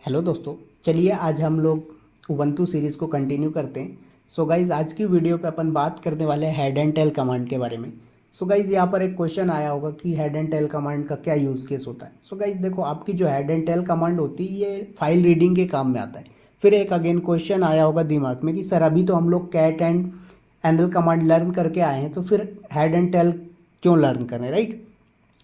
Hello दोस्तों, चलिए आज हम लोग उबंटू सीरीज़ को कंटिन्यू करते हैं। सो गाइज़, आज की वीडियो पे अपन बात करने वाले हैं हेड एंड टेल कमांड के बारे में। सो गाइज़, यहाँ पर एक क्वेश्चन आया होगा कि हेड एंड टेल कमांड का क्या यूज़ केस होता है। सो गाइज़ देखो, आपकी जो हेड एंड टेल कमांड होती है ये फाइल रीडिंग के काम में आता है। फिर एक अगेन क्वेश्चन आया होगा दिमाग में कि सर अभी तो हम लोग cat and NL command learn करके आए हैं, तो फिर हेड एंड टेल क्यों लर्न करें, राइट।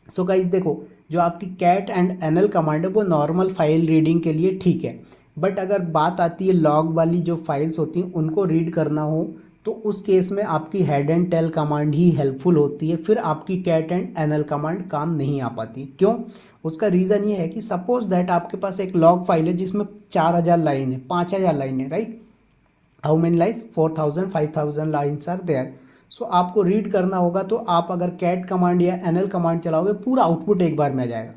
सो गाइज देखो, जो आपकी कैट एंड एनएल कमांड है वो नॉर्मल फाइल रीडिंग के लिए ठीक है, बट अगर बात आती है लॉग वाली जो फाइल्स होती हैं उनको रीड करना हो तो उस केस में आपकी head and tail command he helpful होती है। फिर आपकी कैट एंड एनएल कमांड काम नहीं आ पाती। क्यों? उसका रीज़न ये है कि सपोज दैट आपके पास एक लॉग फाइल है जिसमें 4000 लाइन है, 5000 लाइन है, right. How many lines? 4000, 5000 lines are there. So आपको रीड करना होगा तो आप अगर कैट कमांड या एनएल कमांड चलाओगे पूरा आउटपुट एक बार में आ जाएगा।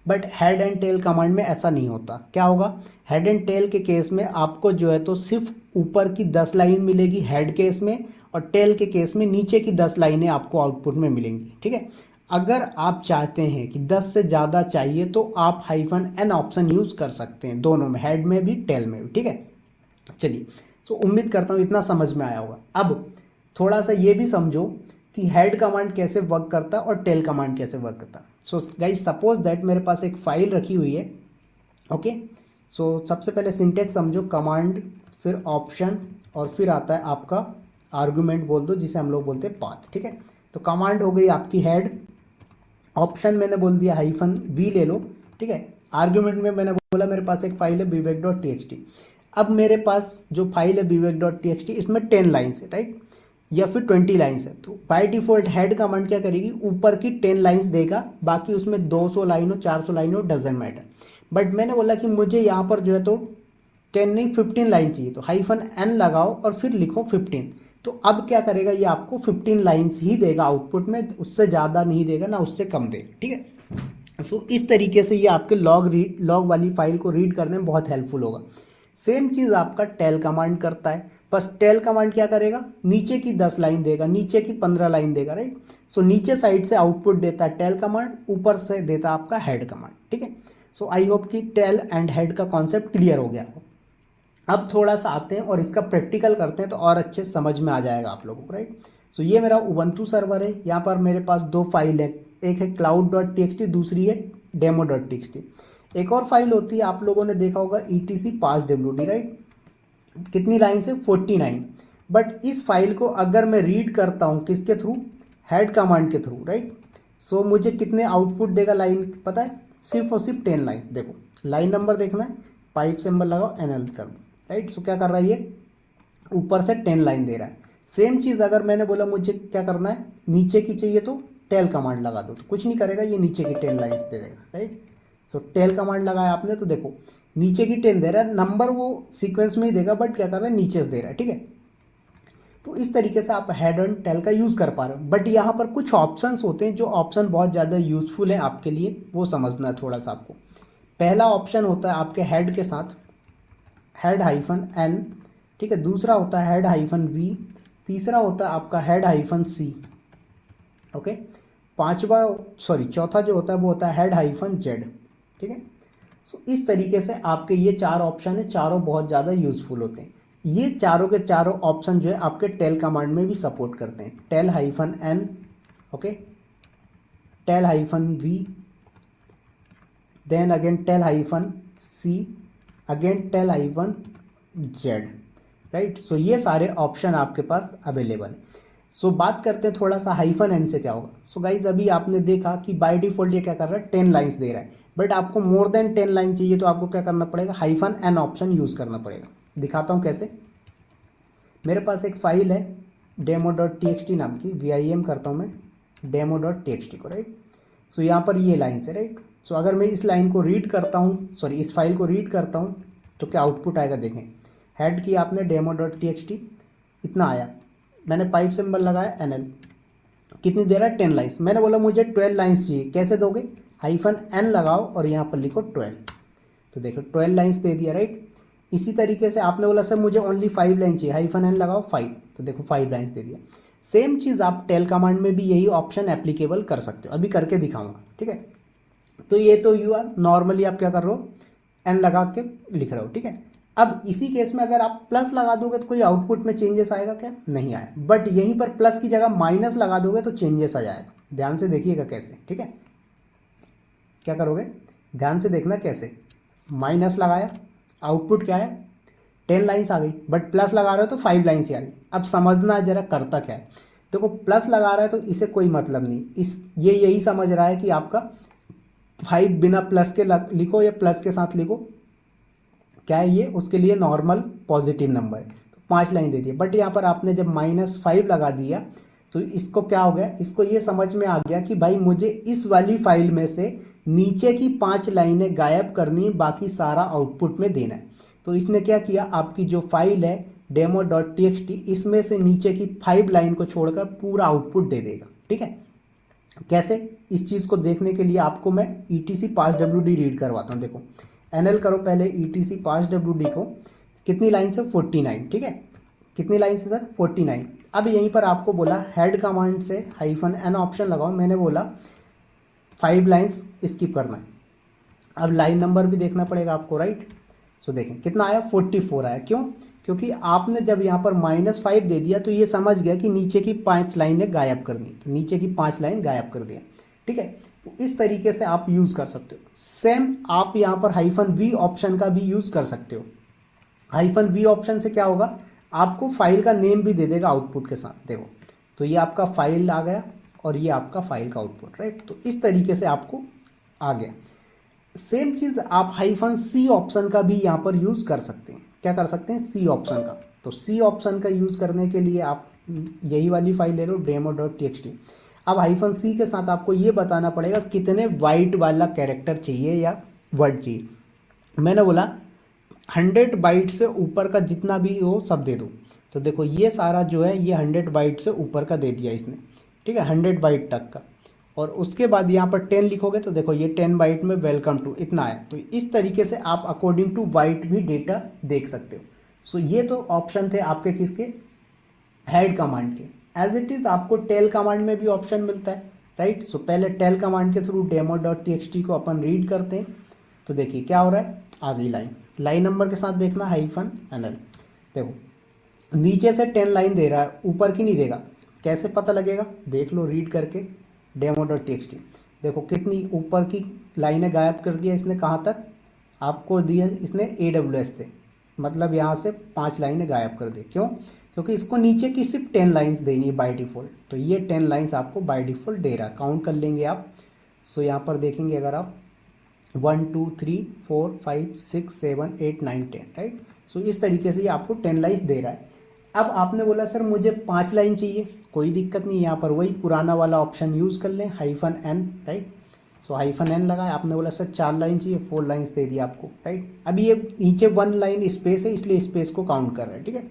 But head and tail command में ऐसा नहीं होता। क्या होगा? हेड एंड टेल के केस में आपको जो है तो सिर्फ ऊपर की 10 लाइन मिलेगी हेड केस में, और टेल के केस में नीचे की 10 लाइनें आपको आउटपुट में मिलेंगी। ठीक है। अगर आप चाहते हैं कि 10 से ज़्यादा चाहिए तो आप -n ऑप्शन यूज़ कर सकते हैं, दोनों में, हेड में भी टेल में भी। ठीक है। चलिए, तो उम्मीद करता हूँ इतना समझ में आया होगा। अब थोड़ा सा ये भी समझो कि हेड कमांड कैसे वर्क करता है और टेल कमांड कैसे वर्क करता है। सो गाइस, सपोज दैट मेरे पास एक फाइल रखी हुई है। ओके। सो सबसे पहले सिंटेक्स समझो, कमांड, फिर ऑप्शन, और फिर आता है आपका आर्गुमेंट बोल दो, जिसे हम लोग बोलते हैं पाथ। ठीक है। तो कमांड हो गई आपकी हेड, ऑप्शन मैंने बोल दिया -v ले लो। ठीक है। आर्ग्यूमेंट में मैंने बोला मेरे पास एक फाइल है bivec.txt। अब मेरे पास जो फाइल है bivec.txt, इसमें 10 लाइन्स है, राइट, या फिर 20 लाइन्स है। तो बाय डिफॉल्ट हेड कमांड क्या करेगी, ऊपर की 10 लाइन्स देगा, बाकी उसमें 200 लाइन हो, 400 लाइन हो, डजेंट मैटर। बट मैंने बोला कि मुझे यहाँ पर जो है तो 10 नहीं 15 लाइन चाहिए, तो -n लगाओ और फिर लिखो 15। तो अब क्या करेगा, ये आपको 15 लाइन्स ही देगा आउटपुट में, उससे ज़्यादा नहीं देगा ना उससे कम देगा। ठीक है। सो इस तरीके से ये आपके लॉग वाली फाइल को रीड करने में बहुत हेल्पफुल होगा। सेम चीज़ आपका टेल कमांड करता है, बस टेल कमांड क्या करेगा, नीचे की 10 लाइन देगा, नीचे की 15 लाइन देगा, राइट। सो नीचे साइड से आउटपुट देता है टेल कमांड, ऊपर से देता है आपका हेड कमांड। ठीक है। सो आई होप कि टेल एंड हेड का कॉन्सेप्ट क्लियर हो गया हो। अब थोड़ा सा आते हैं और इसका प्रैक्टिकल करते हैं तो और अच्छे समझ में आ जाएगा आप लोगों को, राइट। सो ये मेरा उबंटू सर्वर है। यहाँ पर मेरे पास दो फाइल है, एक है cloud.txt, दूसरी है demo.txt। एक और फाइल होती है, आप लोगों ने देखा होगा, etc passwd, राइट। कितनी लाइन से? 49। बट इस फाइल को अगर मैं रीड करता हूँ किसके थ्रू? हेड कमांड के थ्रू, राइट। सो मुझे कितने आउटपुट देगा लाइन पता है? सिर्फ और सिर्फ 10 लाइन्स। देखो, लाइन नंबर देखना है, पाइप सिंबल लगाओ, एनएल कर दो, राइट। सो क्या कर रहा है ये? ऊपर से 10 लाइन दे रहा है। सेम चीज़ अगर मैंने बोला मुझे क्या करना है, नीचे की चाहिए, तो टेल कमांड लगा दो, तो कुछ नहीं करेगा, ये नीचे की 10 लाइन्स दे देगा, राइट। सो टेल कमांड लगाया आपने तो देखो नीचे की 10 दे रहा है, नंबर वो सीक्वेंस में ही देगा बट क्या कर रहा है, नीचे से दे रहा है। ठीक है। तो इस तरीके से आप हेड एंड टेल का यूज़ कर पा रहे हो। बट यहाँ पर कुछ ऑप्शंस होते हैं जो ऑप्शन बहुत ज़्यादा यूजफुल हैं आपके लिए, वो समझना है थोड़ा सा आपको। पहला ऑप्शन होता है आपके हेड के साथ -n। ठीक है। दूसरा होता है -v। तीसरा होता है आपका -c। ओके। चौथा जो होता है वो होता है -z। ठीक है। सो इस तरीके से आपके ये चार ऑप्शन है, चारों बहुत ज़्यादा यूजफुल होते हैं। ये चारों के चारों ऑप्शन जो है आपके टेल कमांड में भी सपोर्ट करते हैं। Tail, okay, tail, then again tail, again tail, right. So ये सारे ऑप्शन आपके पास अवेलेबल है। सो बात करते हैं थोड़ा सा -n से क्या होगा। सो गाइज, अभी आपने देखा कि बाय डिफॉल्ट ये क्या कर रहा है, 10 लाइन्स दे रहा है, बट आपको मोर देन 10 लाइन चाहिए तो आपको क्या करना पड़ेगा, -n ऑप्शन यूज़ करना पड़ेगा। दिखाता हूँ कैसे। मेरे पास एक फाइल है demo.txt नाम की, vim करता हूँ मैं demo.txt को, राइट। सो यहाँ पर ये लाइन है, राइट। सो अगर मैं इस लाइन को रीड करता हूँ, इस फाइल को रीड करता हूँ तो क्या आउटपुट आएगा देखें। हेड की आपने demo.txt, इतना आया, मैंने पाइप सिंबल लगाया, एनएल, कितनी दे रहा है, 10 लाइन्स। मैंने बोला मुझे 12 लाइन्स चाहिए, कैसे दोगे, -n लगाओ और यहाँ पर लिखो 12, तो देखो 12 लाइन्स दे दिया, राइट। इसी तरीके से आपने बोला सर मुझे ओनली 5 लाइन चाहिए, -n लगाओ 5, तो देखो 5 लाइन्स दे दिया। सेम चीज़ आप टेल कमांड में भी यही ऑप्शन एप्लीकेबल कर सकते हो, अभी करके दिखाऊंगा। ठीक है। तो ये तो यू आर नॉर्मली आप क्या कर रहे हो, एन लगा के लिख रहे हो, ठीक है। अब इसी केस में अगर आप प्लस लगा दोगे तो कोई आउटपुट में चेंजेस आएगा क्या? नहीं आया। बट यहीं पर प्लस की जगह माइनस लगा दोगे तो चेंजेस आ जाएगा। ध्यान से देखिएगा कैसे, ठीक है। क्या करोगे, ध्यान से देखना कैसे। माइनस लगाया, आउटपुट क्या है, 10 लाइन्स आ गई। बट प्लस लगा रहे हो तो 5 लाइन्स ही आ गई। अब समझना जरा करता क्या है। देखो प्लस लगा रहा है तो इसे कोई मतलब नहीं, ये यही समझ रहा है कि आपका 5 बिना प्लस के लिखो या प्लस के साथ लिखो, क्या है ये उसके लिए नॉर्मल पॉजिटिव नंबर है, तो 5 लाइन दे दिए। बट यहाँ पर आपने जब -5 लगा दिया तो इसको क्या हो गया, इसको ये समझ में आ गया कि भाई मुझे इस वाली फाइल में से नीचे की 5 लाइनें गायब करनी है, बाकी सारा आउटपुट में देना है। तो इसने क्या किया, आपकी जो फाइल है demo.txt, इसमें से नीचे की 5 लाइन को छोड़कर पूरा आउटपुट दे देगा, ठीक है। कैसे, इस चीज़ को देखने के लिए आपको मैं etc passwd रीड करवाता हूँ। देखो एनएल करो पहले etc passwd को, कितनी लाइन से, 49, ठीक है। कितनी लाइन से सर, 49। अब यहीं पर आपको बोला हेड कमांड से -n ऑप्शन लगाओ, मैंने बोला 5 लाइन्स स्किप करना है। अब लाइन नंबर भी देखना पड़ेगा आपको, राइट। सो देखें कितना आया, 44 आया। क्यों, क्योंकि आपने जब यहाँ पर -5 दे दिया तो ये समझ गया कि नीचे की 5 लाइनें गायब करनी, तो नीचे की 5 लाइन गायब कर दिया, ठीक है। तो इस तरीके से आप यूज़ कर सकते हो। सेम आप यहाँ पर -v ऑप्शन का भी यूज़ कर सकते हो। -v ऑप्शन से क्या होगा, आपको फाइल का नेम भी दे देगा आउटपुट के साथ। देखो तो ये आपका फाइल आ गया और ये आपका फाइल का आउटपुट, राइट। तो इस तरीके से आपको आ गया। सेम चीज़ आप -c ऑप्शन का भी यहाँ पर यूज़ कर सकते हैं। क्या कर सकते हैं, सी ऑप्शन का। तो सी ऑप्शन का यूज़ करने के लिए आप यही वाली फाइल ले लो demo.txt। अब -c के साथ आपको ये बताना पड़ेगा कितने बाइट वाला कैरेक्टर चाहिए या वर्ड चाहिए। मैंने बोला 100 बाइट से ऊपर का जितना भी हो सब दे दो। तो देखो ये सारा जो है ये 100 बाइट से ऊपर का दे दिया इसने, ठीक है, 100 बाइट तक का। और उसके बाद यहाँ पर 10 लिखोगे तो देखो ये 10 बाइट में वेलकम टू इतना आया। तो इस तरीके से आप अकॉर्डिंग टू बाइट भी डेटा देख सकते हो। सो ये तो ऑप्शन थे आपके किसके, हेड कमांड के। एज इट इज़ आपको टेल कमांड में भी ऑप्शन मिलता है, राइट। सो पहले टेल कमांड के थ्रू demo.txt को अपन रीड करते हैं। तो देखिए क्या हो रहा है, आ गई लाइन नंबर के साथ देखना -nl। देखो नीचे से 10 लाइन दे रहा है, ऊपर की नहीं देगा। कैसे पता लगेगा, देख लो रीड करके demo.txt। देखो कितनी ऊपर की लाइनें गायब कर दिया इसने, कहाँ तक आपको दिया इसने, AWS से, मतलब यहाँ से 5 लाइनें गायब कर दी। क्यों, क्योंकि इसको नीचे की सिर्फ 10 लाइन्स देनी है बाय डिफ़ॉल्ट। तो ये 10 लाइन्स आपको बाय डिफ़ॉल्ट दे रहा है। काउंट कर लेंगे आप। सो यहाँ पर देखेंगे अगर आप 1 2 3 4 5 6 7 8 9 10, राइट। सो इस तरीके से ये आपको 10 लाइन्स दे रहा है। अब आपने बोला सर मुझे 5 लाइन चाहिए, कोई दिक्कत नहीं, यहाँ पर वही पुराना वाला ऑप्शन यूज़ कर लें -n, राइट। सो -n लगाया, आपने बोला सर 4 लाइन चाहिए, 4 लाइन्स दे दिया आपको, राइट। अभी ये नीचे 1 लाइन स्पेस है इसलिए स्पेस को काउंट कर रहा है, ठीक है।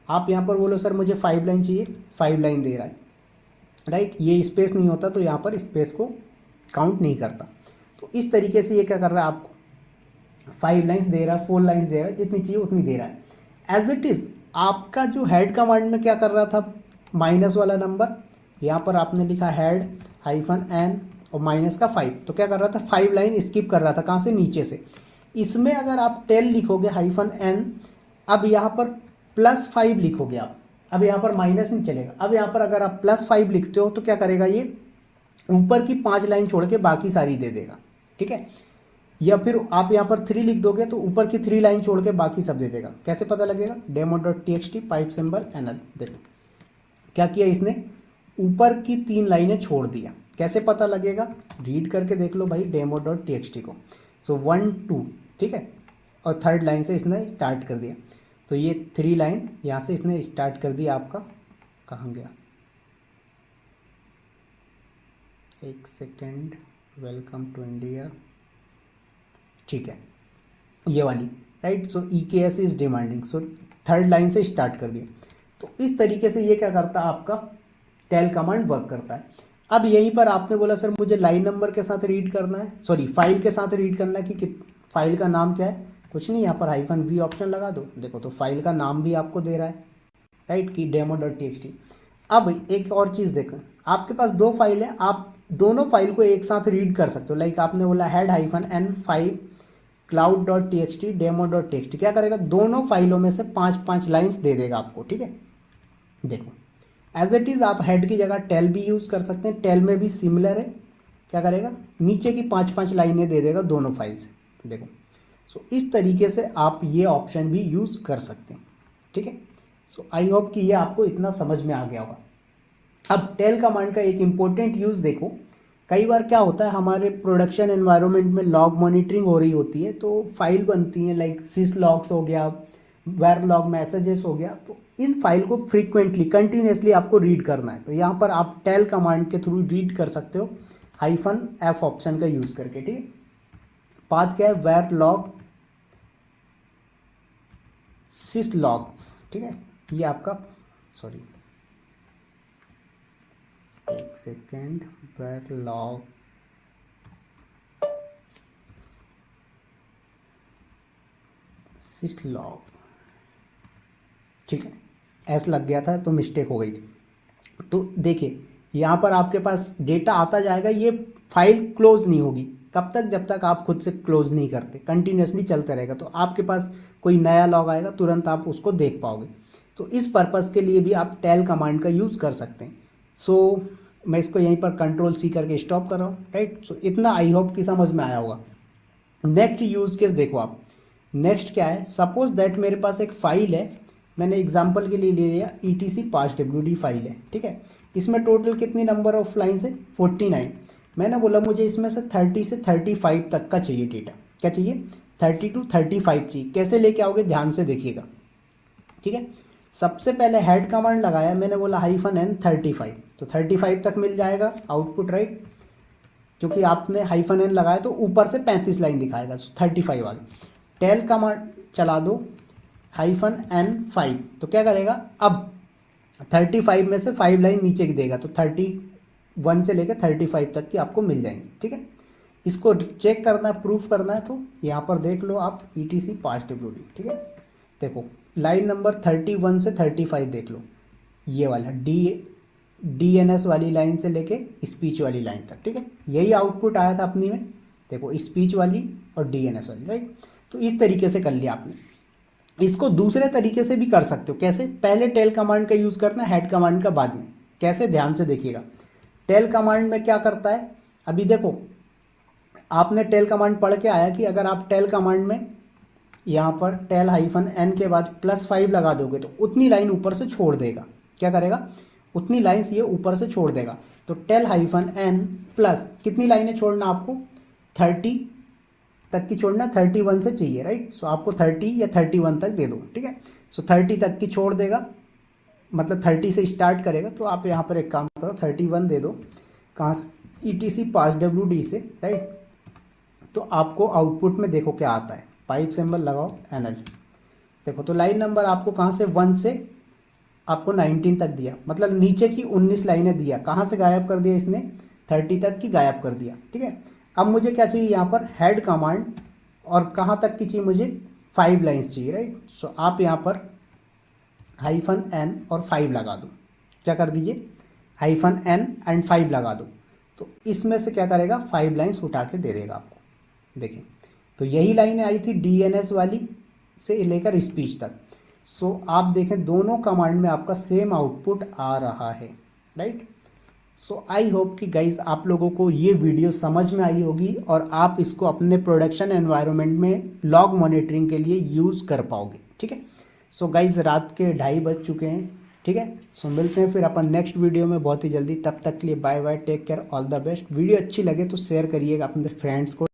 आप यहाँ पर बोलो सर मुझे 5 लाइन चाहिए, 5 लाइन दे रहा है, राइट। ये स्पेस नहीं होता तो यहाँ पर स्पेस को काउंट नहीं करता। तो इस तरीके से ये क्या कर रहा है, आपको 5 लाइन्स दे रहा है, 4 लाइन्स दे रहा है, जितनी चाहिए उतनी दे रहा है। एज इट इज़ आपका जो हेड कमांड में क्या कर रहा था, माइनस वाला नंबर, यहाँ पर आपने लिखा हेड -n और -5, तो क्या कर रहा था, 5 लाइन स्किप कर रहा था, कहाँ से, नीचे से। इसमें अगर आप 10 लिखोगे -n, अब यहाँ पर +5 लिखोगे आप, अब यहाँ पर माइनस नहीं चलेगा। अब यहाँ पर अगर आप +5 लिखते हो तो क्या करेगा, ये ऊपर की 5 लाइन छोड़ के बाकी सारी दे देगा, ठीक है। या फिर आप यहाँ पर 3 लिख दोगे तो ऊपर की 3 लाइन छोड़ के बाकी सब दे देगा। कैसे पता लगेगा, demo.txt पाइप सिंबल nl। देखो क्या किया इसने, ऊपर की 3 लाइनें छोड़ दिया। कैसे पता लगेगा, रीड करके देख लो भाई demo.txt को। सो 1 2, ठीक है, और 3rd लाइन से इसने स्टार्ट कर दिया। तो ये 3 लाइन यहाँ से इसने स्टार्ट कर दिया आपका, कहाँ गया, एक सेकेंड, वेलकम टू इंडिया, ठीक है, ये वाली, right. So EKS is demanding, so 3rd line से स्टार्ट कर दिया। तो इस तरीके से ये क्या करता है, आपका टेल कमांड वर्क करता है। अब यहीं पर आपने बोला सर मुझे लाइन नंबर के साथ रीड करना है, सॉरी फाइल के साथ रीड करना है कि फाइल का नाम क्या है, कुछ नहीं, यहाँ पर -v ऑप्शन लगा दो। देखो तो फाइल का नाम भी आपको दे रहा है, राइट, कि demo.txt। अब एक और चीज़ देखो, आपके पास 2 फाइल है, आप दोनों फाइल को एक साथ रीड कर सकते हो। लाइक आपने बोला हेड -n 5 cloud.txt demo.txt क्या करेगा, दोनों फाइलों में से 5-5 लाइन्स दे देगा आपको, ठीक है। देखो एज इट इज़ आप हेड की जगह टेल भी यूज़ कर सकते हैं, टेल में भी सिमिलर है, क्या करेगा, नीचे की 5-5 लाइनें दे देगा दोनों फाइल से। देखो सो इस तरीके से आप ये ऑप्शन भी यूज़ कर सकते हैं, ठीक है। सो आई होप कि ये आपको इतना समझ में आ गया होगा। अब टेल कमांड का एक इम्पोर्टेंट यूज़ देखो, कई बार क्या होता है हमारे प्रोडक्शन एनवायरनमेंट में लॉग मॉनिटरिंग हो रही होती है, तो फाइल बनती है लाइक सिस लॉग्स हो गया, वेर लॉग मैसेजेस हो गया, तो इन फाइल को फ्रीक्वेंटली कंटिन्यूसली आपको रीड करना है। तो यहाँ पर आप टेल कमांड के थ्रू रीड कर सकते हो -f ऑप्शन का यूज़ करके, ठीक है। पाथ क्या है, वेर लॉग सिस लॉग्स, ठीक है। ये आपका सॉरी एक second, var log sys log, ठीक है, ऐसा लग गया था तो मिस्टेक हो गई थी। तो देखिए यहाँ पर आपके पास डेटा आता जाएगा, ये फाइल क्लोज नहीं होगी कब तक, जब तक आप खुद से क्लोज नहीं करते, कंटिन्यूसली चलते रहेगा। तो आपके पास कोई नया लॉग आएगा तुरंत आप उसको देख पाओगे। तो इस पर्पज़ के लिए भी आप टेल कमांड का यूज़ कर सकते हैं। सो मैं इसको यहीं पर Ctrl+C करके स्टॉप कर रहा हूँ, राइट। सो इतना आई होप कि समझ में आया होगा। नेक्स्ट यूज़ केस देखो आप, नेक्स्ट क्या है, सपोज दैट मेरे पास एक फाइल है, मैंने एग्जांपल के लिए ले लिया etc parswd फाइल है, ठीक है। इसमें टोटल कितनी नंबर ऑफ लाइन्स है, 49। मैंने बोला मुझे इसमें से 30 से 35 तक का चाहिए डेटा, क्या चाहिए, 30 to 35 चाहिए। कैसे लेके आओगे, ध्यान से देखिएगा, ठीक है। सबसे पहले हेड कमांड लगाया, मैंने बोला -n 35, तो 35 तक मिल जाएगा आउटपुट, राइट, क्योंकि आपने -n लगाया तो ऊपर से 35 लाइन दिखाएगा, 35 वाली। टेल कमांड चला दो -n5, तो क्या करेगा, अब 35 में से 5 लाइन नीचे की देगा, तो 31 से लेकर 35 तक की आपको मिल जाएंगी, ठीक है। इसको चेक करना है, प्रूफ करना है, तो यहाँ पर देख लो आप etc parswd, ठीक है। देखो लाइन नंबर 31 से 35 देख लो, ये वाला DNS वाली लाइन से लेके स्पीच वाली लाइन तक, ठीक है। यही आउटपुट आया था अपनी में, देखो स्पीच वाली और DNS वाली, राइट। तो इस तरीके से कर लिया आपने। इसको दूसरे तरीके से भी कर सकते हो, कैसे, पहले टेल कमांड का यूज़ करना है, हेड कमांड का बाद में। कैसे, ध्यान से देखिएगा। टेल कमांड में क्या करता है, अभी देखो आपने टेल कमांड पढ़ के आया कि अगर आप टेल कमांड में यहाँ पर टेल -n के बाद +5 लगा दोगे तो उतनी लाइन ऊपर से छोड़ देगा, क्या करेगा, उतनी लाइन्स ये ऊपर से छोड़ देगा। तो टेल -n प्लस कितनी लाइनें छोड़ना आपको, 30 तक की छोड़ना, 31 से चाहिए, राइट। सो आपको 30 या 31 तक दे दो, ठीक है। सो 30 तक की छोड़ देगा, मतलब 30 से स्टार्ट करेगा, तो आप यहाँ पर एक काम करो 31 दे दो, कहाँ से, etc parswd से, राइट। तो आपको आउटपुट में देखो क्या आता है, पाइप सिंबल लगाओ NL, देखो तो लाइन नंबर आपको कहाँ से 1 से आपको 19 तक दिया, मतलब नीचे की 19 लाइनें दिया, कहाँ से गायब कर दिया इसने, 30 तक की गायब कर दिया, ठीक है। अब मुझे क्या चाहिए यहाँ पर, हेड कमांड, और कहाँ तक की चाहिए मुझे, 5 लाइन्स चाहिए, राइट। सो आप यहाँ पर -n और 5 लगा दो, क्या कर दीजिए, -n एंड 5 लगा दो, तो इसमें से क्या करेगा, 5 लाइन्स उठा के दे देगा आपको। देखिए तो यही लाइनें आई थी DNS वाली से लेकर स्पीच तक। सो आप देखें दोनों कमांड में आपका सेम आउटपुट आ रहा है, राइट। सो आई होप कि गाइज आप लोगों को ये वीडियो समझ में आई होगी और आप इसको अपने प्रोडक्शन एनवायरनमेंट में लॉग मॉनिटरिंग के लिए यूज़ कर पाओगे, ठीक है। सो गाइज रात के 2:30 बज चुके हैं, ठीक है। सो मिलते हैं फिर अपन नेक्स्ट वीडियो में बहुत ही जल्दी, तब तक के लिए bye bye, take care, all the best. Video अच्छी लगे तो शेयर करिएगा अपने फ्रेंड्स को।